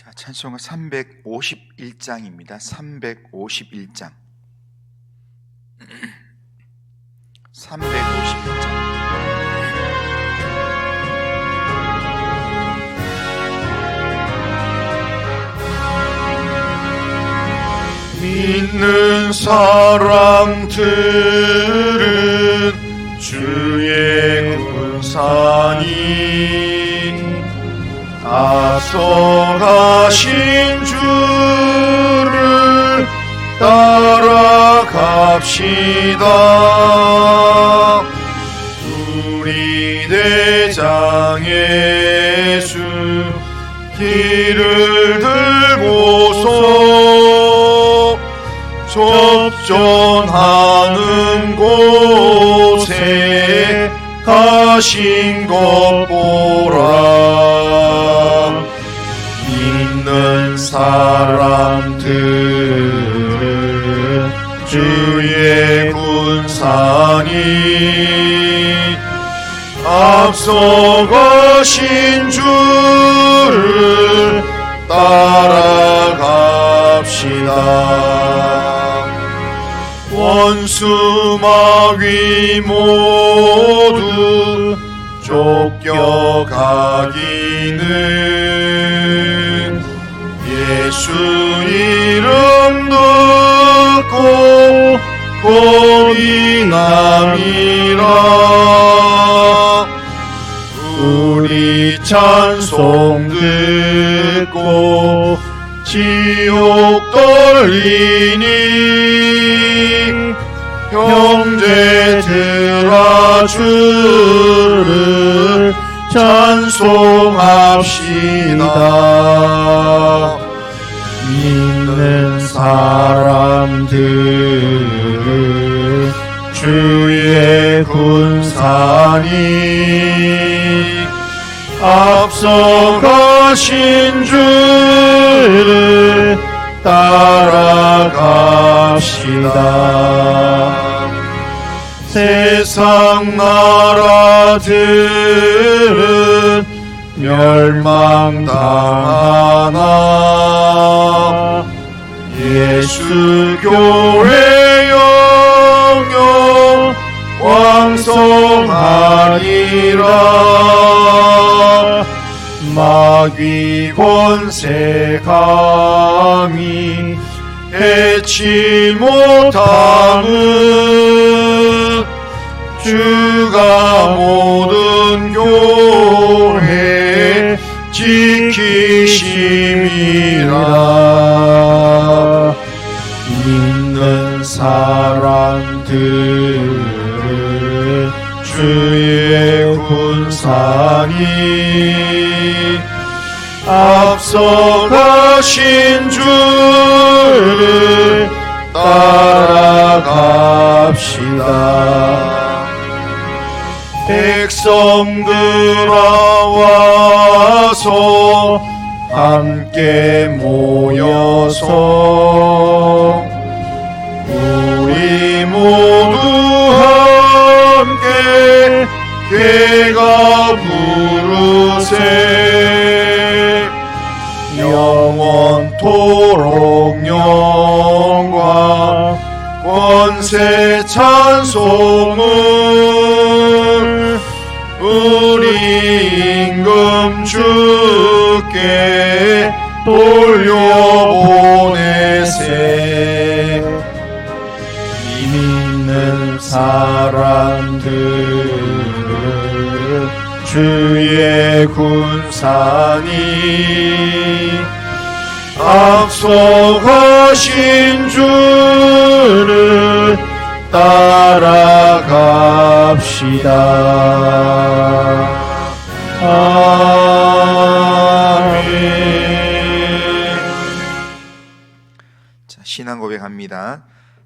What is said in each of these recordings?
자, 찬송가 351장입니다. 351장. 351장. 믿는 사람들은 주의 군사니 앞서가신 주를 따라갑시다. 우리 대장 예수 길을 들고서 접전하는 곳에 가신 것 보라. 믿는 사람들은 주의 군사니 앞서가신 주를 따라갑시다. 원수 마귀 모두 쫓겨가기는 예수 이름 듣고 겁이 남이라. 우리 찬송 듣고 지옥 떨리니 형제들아 주를 찬송합시다. 믿는 사람들은 주의 군사니 앞서가신 주를 따라갑시다. 세상 나라들은 멸망당하나 예수 교회 영영 왕성하리라. 마귀 권세 감히 해치 못함은 주가 모든 교회 지키심이라. 믿는 사람들은 주의 군사니 앞서가신 주를 따라갑시다. 백성들아 와서 함께 모여서 우리 모두 함께 괴가 부르세. 영원토록 영광 권세 찬송을 우리 임금 주께 돌려보내세. 믿는 사람들은 주의 군사니 앞서가신 주를 따라갑시다. 아멘. 자, 신앙 고백합니다.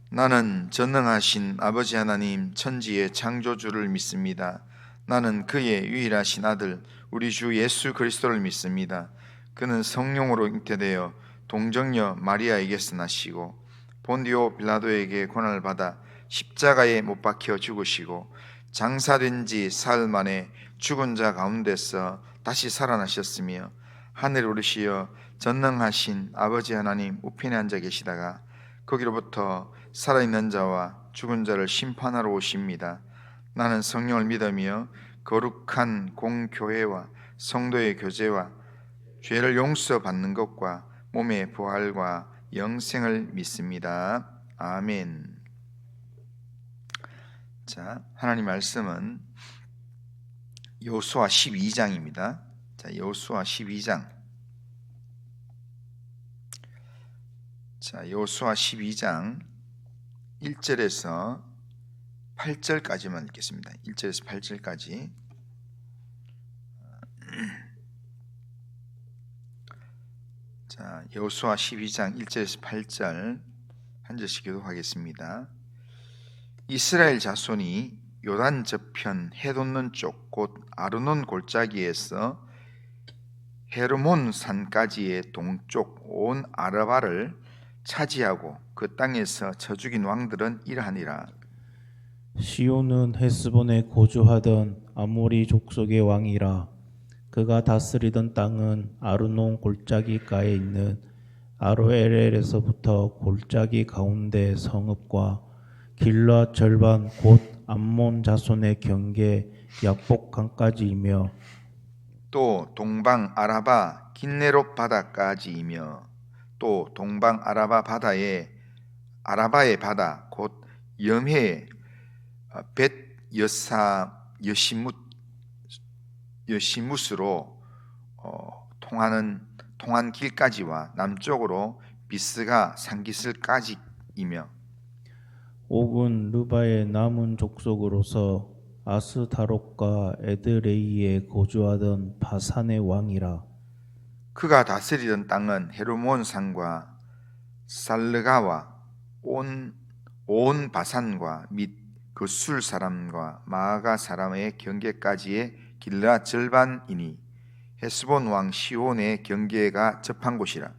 나는 전능하신 아버지 하나님 천지의 창조주를 믿습니다. 나는 그의 유일하신 아들 우리 주 예수 그리스도를 믿습니다. 그는 성령으로 잉태되어 동정녀 마리아에게서 나시고 본디오 빌라도에게 고난을 받아 십자가에 못 박혀 죽으시고 장사된 지 사흘 만에 죽은 자 가운데서 다시 살아나셨으며 하늘에 오르시어 전능하신 아버지 하나님 우편에 앉아 계시다가 거기로부터 살아있는 자와 죽은 자를 심판하러 오십니다. 나는 성령을 믿으며 거룩한 공교회와 성도의 교제와 죄를 용서받는 것과 몸의 부활과 영생을 믿습니다. 아멘. 자, 하나님 말씀은 여호수아 12장입니다. 자, 여호수아 12장. 자, 여호수아 12장 1절에서 8절까지만 읽겠습니다. 1절에서 8절까지. 자, 여호수아 12장 1절에서 8절 한 절씩 교독하겠습니다. 이스라엘 자손이 요단 저편 해돋는 쪽 곧 아르논 골짜기에서 헤르몬 산까지의 동쪽 온 아라바를 차지하고 그 땅에서 쳐 죽인 왕들은 이러하니라. 시온은 헤스본에 거주하던 아모리 족속의 왕이라. 그가 다스리던 땅은 아르논 골짜기가에 있는 아로엘에서부터 골짜기 가운데 성읍과 길라 절반 곧 암몬 자손의 경계 약복강까지이며 또 동방 아라바 긴네롯 바다까지이며 또 동방 아라바 바다의 아라바의 바다 곧 염해 벳 여사 여시무스로 통한 길까지와 남쪽으로 비스가 산기슭까지이며 옥은 르바의 남은 족속으로서 아스타롯과 에드레이에 거주하던 바산의 왕이라. 그가 다스리던 땅은 헤르몬 산과 살르가와 온 바산과 및 그 술 사람과 마아가 사람의 경계까지의 길라 절반이니 헤스본 왕 시온의 경계가 접한 곳이라.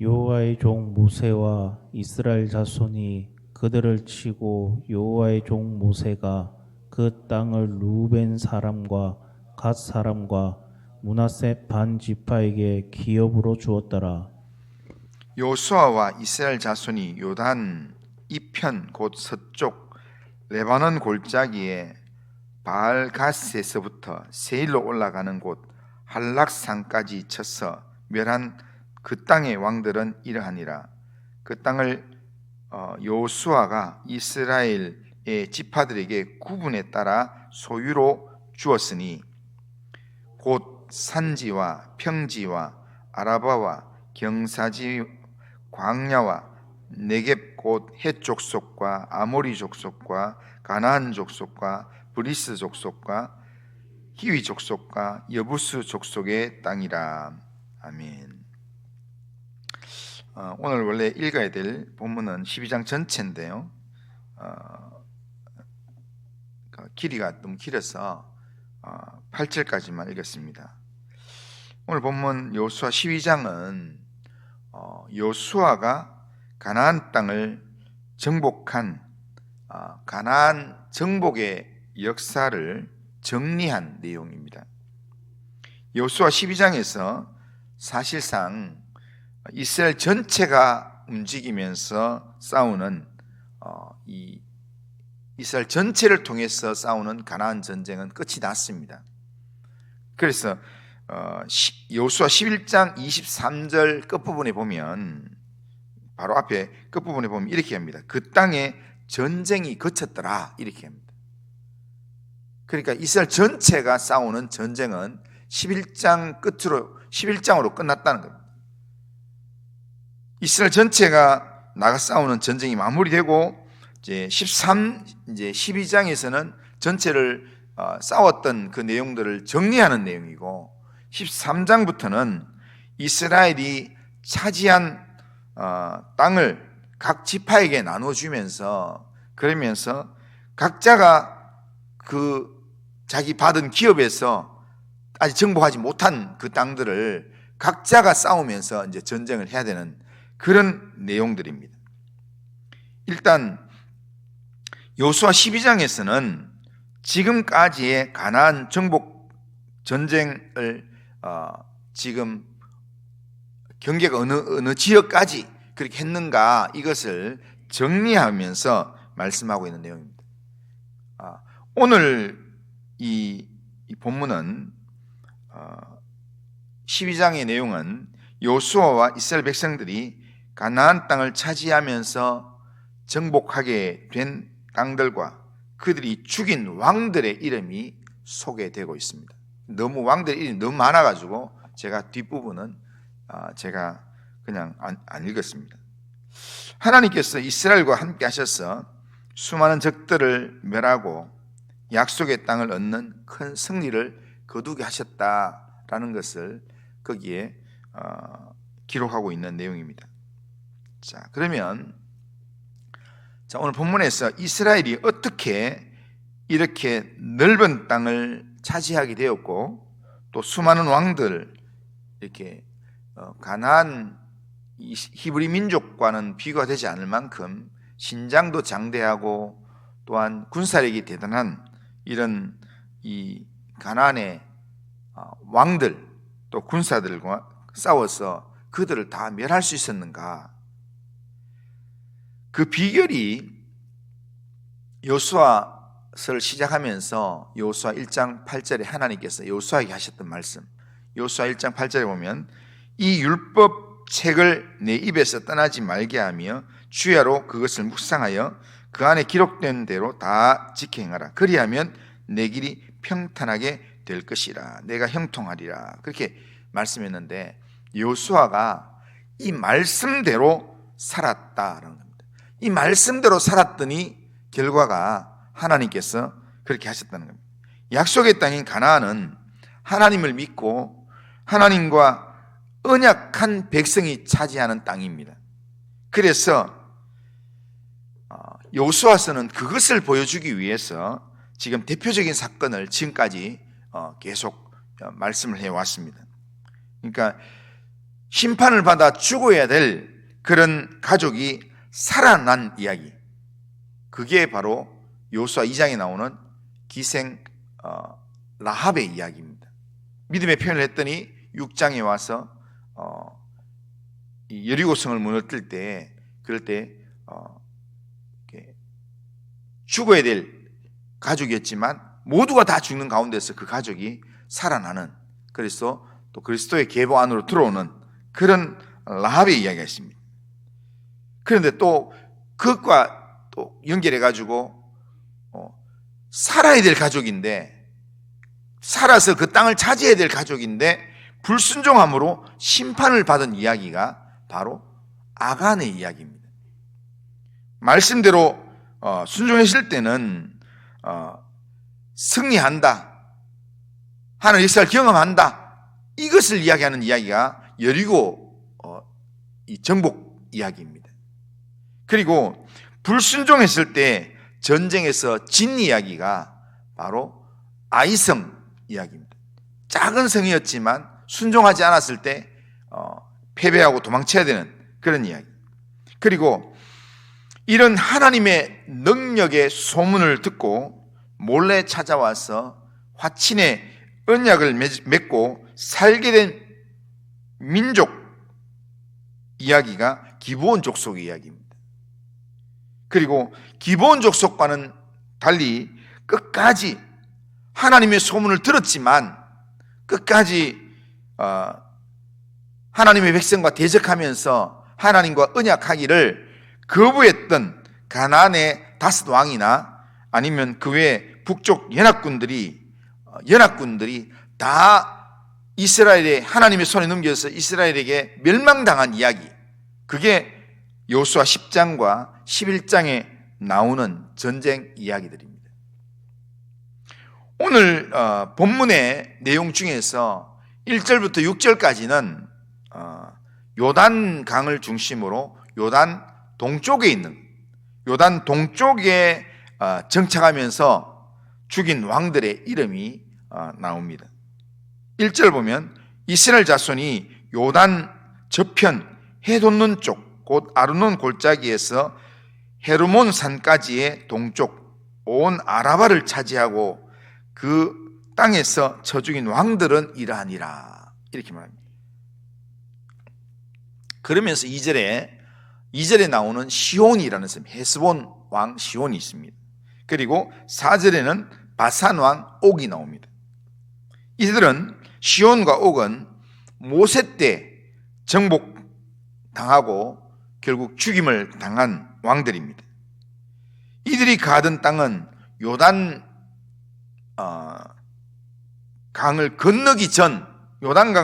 여호와의 종 모세와 이스라엘 자손이 그들을 치고 여호와의 종 모세가 그 땅을 루벤 사람과 갓 사람과 므낫세 반 지파에게 기업으로 주었더라. 여호수아와 이스라엘 자손이 요단 이편 곧 서쪽 레바논 골짜기에 바알가스에서부터 세일로 올라가는 곳 한락산까지 쳐서 멸한 그 땅의 왕들은 이러하니라. 그 땅을 여호수아가 이스라엘의 지파들에게 구분에 따라 소유로 주었으니 곧 산지와 평지와 아라바와 경사지 광야와 네겝 곧 헷 족속과 아모리 족속과 가나안 족속과 브리스 족속과 히위 족속과 여부스 족속의 땅이라. 아멘. 오늘 원래 읽어야 될 본문은 12장 전체인데요. 길이가 너무 길어서 8절까지만 읽었습니다. 오늘 본문 여호수아 12장은 여호수아가 가나안 땅을 정복한 가나안 정복의 역사를 정리한 내용입니다. 여호수아 12장에서 사실상 이스라엘 전체가 움직이면서 싸우는 이 이스라엘 전체를 통해서 싸우는 가나안 전쟁은 끝이 났습니다. 그래서 여호수아 11장 23절 끝부분에 보면 바로 앞에 끝부분에 보면 이렇게 합니다. 그 땅에 전쟁이 그쳤더라 이렇게 합니다. 그러니까 이스라엘 전체가 싸우는 전쟁은 11장으로 끝났다는 겁니다. 이스라엘 전체가 나가 싸우는 전쟁이 마무리되고 이제 12장에서는 전체를 싸웠던 그 내용들을 정리하는 내용이고 13장부터는 이스라엘이 차지한 땅을 각 지파에게 나눠주면서 그러면서 각자가 그 자기 받은 기업에서 아직 정복하지 못한 그 땅들을 각자가 싸우면서 이제 전쟁을 해야 되는 그런 내용들입니다. 일단 여호수아 12장에서는 지금까지의 가나안 정복 전쟁을 지금 경계가 어느 지역까지 그렇게 했는가, 이것을 정리하면서 말씀하고 있는 내용입니다. 오늘 이 본문은 12장의 내용은 여호수아와 이스라엘 백성들이 가나안 땅을 차지하면서 정복하게 된 땅들과 그들이 죽인 왕들의 이름이 소개되고 있습니다. 너무 왕들의 이름이 너무 많아가지고 제가 뒷부분은 제가 그냥 안 읽었습니다. 하나님께서 이스라엘과 함께 하셔서 수많은 적들을 멸하고 약속의 땅을 얻는 큰 승리를 거두게 하셨다라는 것을 거기에 기록하고 있는 내용입니다. 자, 그러면 오늘 본문에서 이스라엘이 어떻게 이렇게 넓은 땅을 차지하게 되었고, 또 수많은 왕들, 이렇게 가나안 히브리 민족과는 비교가 되지 않을 만큼 신장도 장대하고 또한 군사력이 대단한 이런 이 가나안의 왕들 또 군사들과 싸워서 그들을 다 멸할 수 있었는가? 그 비결이 여호수아서를 시작하면서 여호수아 1장 8절에 하나님께서 여호수아에게 하셨던 말씀, 여호수아 1장 8절에 보면 이 율법 책을 내 입에서 떠나지 말게 하며 주야로 그것을 묵상하여 그 안에 기록된 대로 다 지켜 행하라. 그리하면 내 길이 평탄하게 될 것이라. 내가 형통하리라. 그렇게 말씀했는데 여호수아가 이 말씀대로 살았다라는 겁니다. 이 말씀대로 살았더니 결과가 하나님께서 그렇게 하셨다는 겁니다. 약속의 땅인 가나안은 하나님을 믿고 하나님과 언약한 백성이 차지하는 땅입니다. 그래서 여호수아서는 그것을 보여주기 위해서 지금 대표적인 사건을 지금까지 계속 말씀을 해왔습니다. 그러니까 심판을 받아 죽어야 될 그런 가족이 살아난 이야기, 그게 바로 여호수아 2장에 나오는 기생 라합의 이야기입니다. 믿음의 표현을 했더니 6장에 와서 이 여리고성을 무너뜨릴 때, 그럴 때 죽어야 될 가족이었지만 모두가 다 죽는 가운데서 그 가족이 살아나는, 그래서 또 그리스도의 계보 안으로 들어오는 그런 라합의 이야기가 있습니다. 그런데 또 그것과 또 연결해 가지고 살아야 될 가족인데, 살아서 그 땅을 차지해야 될 가족인데 불순종함으로 심판을 받은 이야기가 바로 아간의 이야기입니다. 말씀대로 순종했을 때는 승리한다, 하나님 역사를 경험한다, 이것을 이야기하는 이야기가 여리고 이 정복 이야기입니다. 그리고 불순종했을 때 전쟁에서 진 이야기가 바로 아이성 이야기입니다. 작은 성이었지만 순종하지 않았을 때 패배하고 도망쳐야 되는 그런 이야기. 그리고 이런 하나님의 능력의 소문을 듣고 몰래 찾아와서 화친의 언약을 맺고 살게 된 민족 이야기가 기브온 족속의 이야기입니다. 그리고 기브온 족속과는 달리 끝까지 하나님의 소문을 들었지만 끝까지 하나님의 백성과 대적하면서 하나님과 언약하기를 거부했던 가나안의 다섯 왕이나 아니면 그 외 북쪽 연합군들이 다 이스라엘의 하나님의 손에 넘겨서 이스라엘에게 멸망당한 이야기, 그게 여호수아 10장과 11장에 나오는 전쟁 이야기들입니다. 오늘 본문의 내용 중에서 1절부터 6절까지는 요단 강을 중심으로 요단 동쪽에 정착하면서 죽인 왕들의 이름이 나옵니다. 1절 보면 이스라엘 자손이 요단 저편 해돋는 쪽 곧 아르논 골짜기에서 헤르몬 산까지의 동쪽 온 아라바를 차지하고 그 땅에서 쳐 죽인 왕들은 이러하니라, 이렇게 말합니다. 그러면서 2절에 나오는 시온이라는 사람, 헤스본 왕 시온이 있습니다. 그리고 4절에는 바산 왕 옥이 나옵니다. 이들은 시온과 옥은 모세 때 정복당하고 결국 죽임을 당한 왕들입니다. 이들이 가던 땅은 요단강을 건너기 전 요단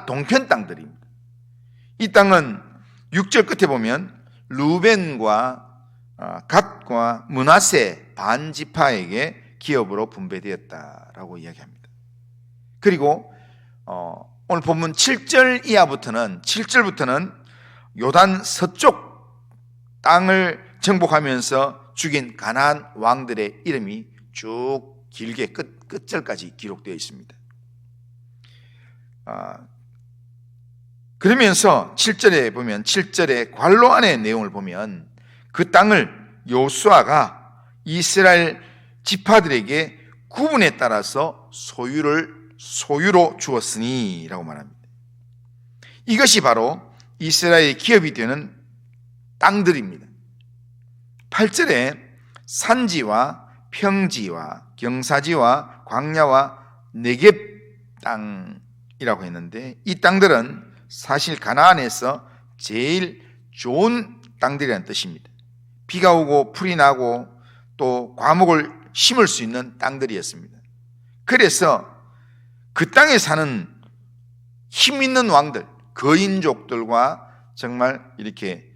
동편 땅들입니다. 이 땅은 6절 끝에 보면 루벤과 갓과 므낫세 반지파에게 기업으로 분배되었다라고 이야기합니다. 그리고 오늘 본문 7절부터는 요단 서쪽 땅을 정복하면서 죽인 가나안 왕들의 이름이 쭉 길게 끝절까지 기록되어 있습니다. 그러면서 7절에 보면 7절의 관로 안의 내용을 보면 그 땅을 여호수아가 이스라엘 지파들에게 구분에 따라서 소유로 주었으니 라고 말합니다. 이것이 바로 이스라엘의 기업이 되는 땅들입니다. 8절에 산지와 평지와 경사지와 광야와 네겝 땅이라고 했는데 이 땅들은 사실 가나안에서 제일 좋은 땅들이라는 뜻입니다. 비가 오고 풀이 나고 또 과목을 심을 수 있는 땅들이었습니다. 그래서 그 땅에 사는 힘 있는 왕들, 거인족들과 정말 이렇게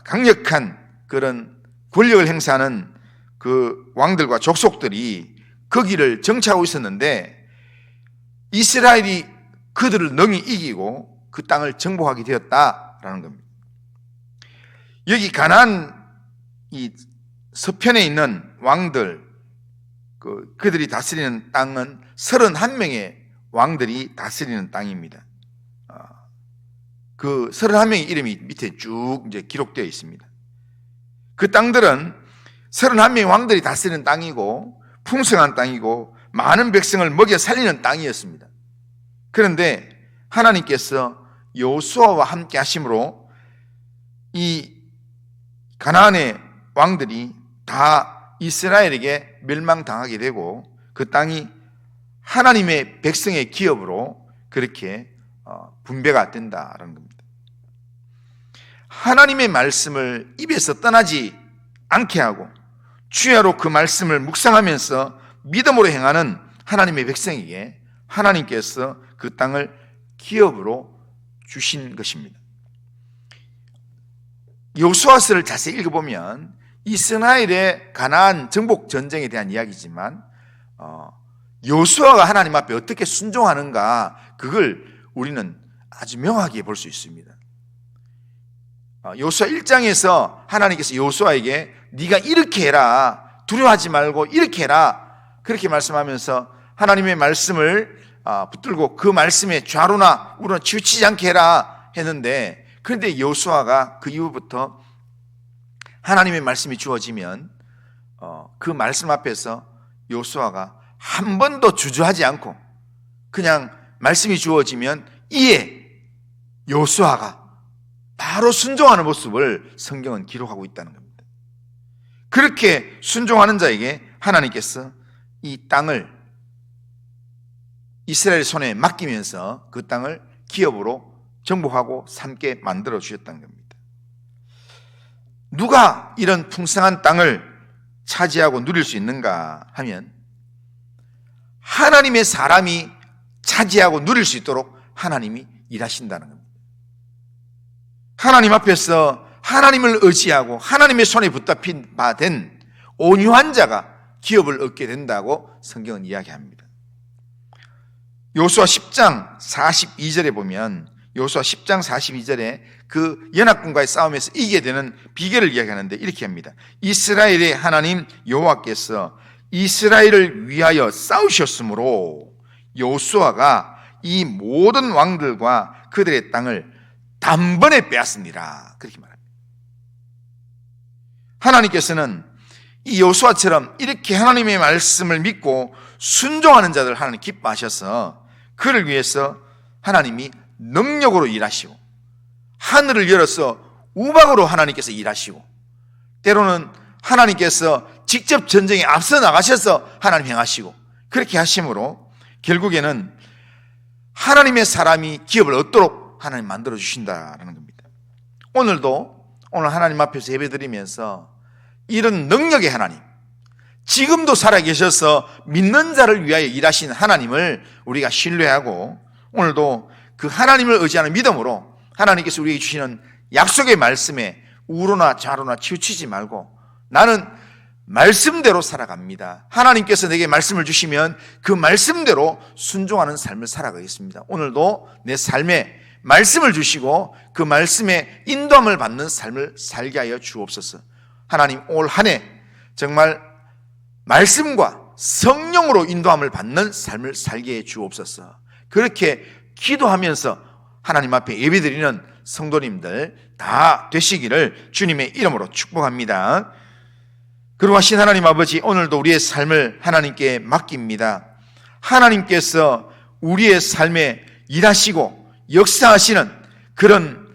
강력한 그런 권력을 행사하는 그 왕들과 족속들이 거기를 정치하고 있었는데 이스라엘이 그들을 능히 이기고 그 땅을 정복하게 되었다라는 겁니다. 여기 가나안 이 서편에 있는 왕들, 그들이 다스리는 땅은 31명의 왕들이 다스리는 땅입니다. 그 31명의 이름이 밑에 쭉 이제 기록되어 있습니다. 그 땅들은 31명의 왕들이 다스리는 땅이고 풍성한 땅이고 많은 백성을 먹여 살리는 땅이었습니다. 그런데 하나님께서 여호수아와 함께 하심으로 이 가나안의 왕들이 다 이스라엘에게 멸망당하게 되고 그 땅이 하나님의 백성의 기업으로 그렇게 분배가 된다라는 겁니다. 하나님의 말씀을 입에서 떠나지 않게 하고 주야로 그 말씀을 묵상하면서 믿음으로 행하는 하나님의 백성에게 하나님께서 그 땅을 기업으로 주신 것입니다. 여호수아서를 자세히 읽어보면 이스라엘의 가나안 정복 전쟁에 대한 이야기지만 여호수아가 하나님 앞에 어떻게 순종하는가 그걸 우리는 아주 명확하게 볼 수 있습니다. 여호수아 1장에서 하나님께서 여호수아에게 네가 이렇게 해라, 두려워하지 말고 이렇게 해라 그렇게 말씀하면서 하나님의 말씀을 붙들고 그 말씀에 좌로나 우로나 치우치지 않게 해라 했는데 그런데 여호수아가 그 이후부터 하나님의 말씀이 주어지면 그 말씀 앞에서 여호수아가 한 번도 주저하지 않고 그냥 말씀이 주어지면 이에 여호수아가 바로 순종하는 모습을 성경은 기록하고 있다는 겁니다. 그렇게 순종하는 자에게 하나님께서 이 땅을 이스라엘 손에 맡기면서 그 땅을 기업으로 정복하고 삼게 만들어 주셨다는 겁니다. 누가 이런 풍성한 땅을 차지하고 누릴 수 있는가 하면 하나님의 사람이 차지하고 누릴 수 있도록 하나님이 일하신다는 겁니다. 하나님 앞에서 하나님을 의지하고 하나님의 손에 붙잡힌 바 된 온유한 자가 기업을 얻게 된다고 성경은 이야기합니다. 여호수아 10장 42절에 보면 여호수아 10장 42절에 그 연합군과의 싸움에서 이기게 되는 비결을 이야기하는데 이렇게 합니다. 이스라엘의 하나님 여호와께서 이스라엘을 위하여 싸우셨으므로 여호수아가 이 모든 왕들과 그들의 땅을 단번에 빼앗습니다. 그렇게 말합니다. 하나님께서는 이 여호수아처럼 이렇게 하나님의 말씀을 믿고 순종하는 자들 하나님 기뻐하셔서 그를 위해서 하나님이 능력으로 일하시고, 하늘을 열어서 우박으로 하나님께서 일하시고, 때로는 하나님께서 직접 전쟁에 앞서 나가셔서 하나님 행하시고, 그렇게 하심으로 결국에는 하나님의 사람이 기업을 얻도록 하나님 만들어 주신다라는 겁니다. 오늘 하나님 앞에서 예배드리면서 이런 능력의 하나님, 지금도 살아계셔서 믿는 자를 위하여 일하신 하나님을 우리가 신뢰하고, 오늘도 그 하나님을 의지하는 믿음으로 하나님께서 우리에게 주시는 약속의 말씀에 우로나 좌로나 치우치지 말고, 나는 말씀대로 살아갑니다. 하나님께서 내게 말씀을 주시면 그 말씀대로 순종하는 삶을 살아가겠습니다. 오늘도 내 삶에 말씀을 주시고 그 말씀에 인도함을 받는 삶을 살게 하여 주옵소서. 하나님, 올 한 해 정말 말씀과 성령으로 인도함을 받는 삶을 살게 해 주옵소서. 그렇게 기도하면서 하나님 앞에 예배드리는 성도님들 다 되시기를 주님의 이름으로 축복합니다. 그러하신 하나님 아버지, 오늘도 우리의 삶을 하나님께 맡깁니다. 하나님께서 우리의 삶에 일하시고 역사하시는 그런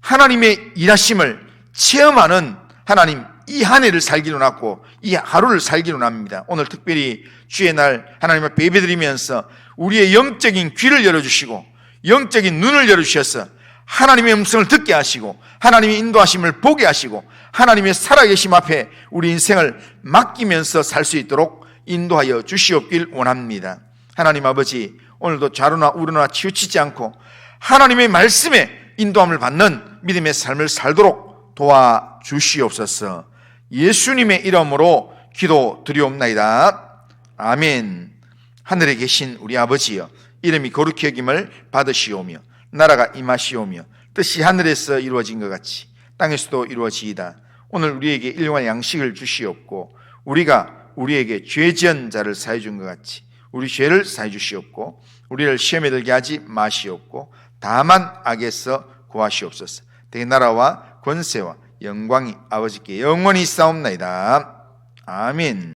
하나님의 일하심을 체험하는 하나님, 이 한 해를 살기로 났고 이 하루를 살기로 납니다. 오늘 특별히 주의 날 하나님 앞에 예배드리면서 우리의 영적인 귀를 열어주시고 영적인 눈을 열어주셔서 하나님의 음성을 듣게 하시고 하나님의 인도하심을 보게 하시고 하나님의 살아계심 앞에 우리 인생을 맡기면서 살 수 있도록 인도하여 주시옵길 원합니다. 하나님 아버지, 오늘도 좌로나 우로나 치우치지 않고 하나님의 말씀에 인도함을 받는 믿음의 삶을 살도록 도와주시옵소서. 예수님의 이름으로 기도드리옵나이다. 아멘. 하늘에 계신 우리 아버지여, 이름이 거룩히 여김을 받으시오며 나라가 임하시오며 뜻이 하늘에서 이루어진 것 같이 땅에서도 이루어지이다. 오늘 우리에게 일용할 양식을 주시옵고 우리가 우리에게 죄 지은 자를 사해 준 것 같이 우리 죄를 사해 주시옵고 우리를 시험에 들게 하지 마시옵고 다만 악에서 구하시옵소서. 대개 나라와 권세와 영광이 아버지께 영원히 있사옵나이다. 아멘.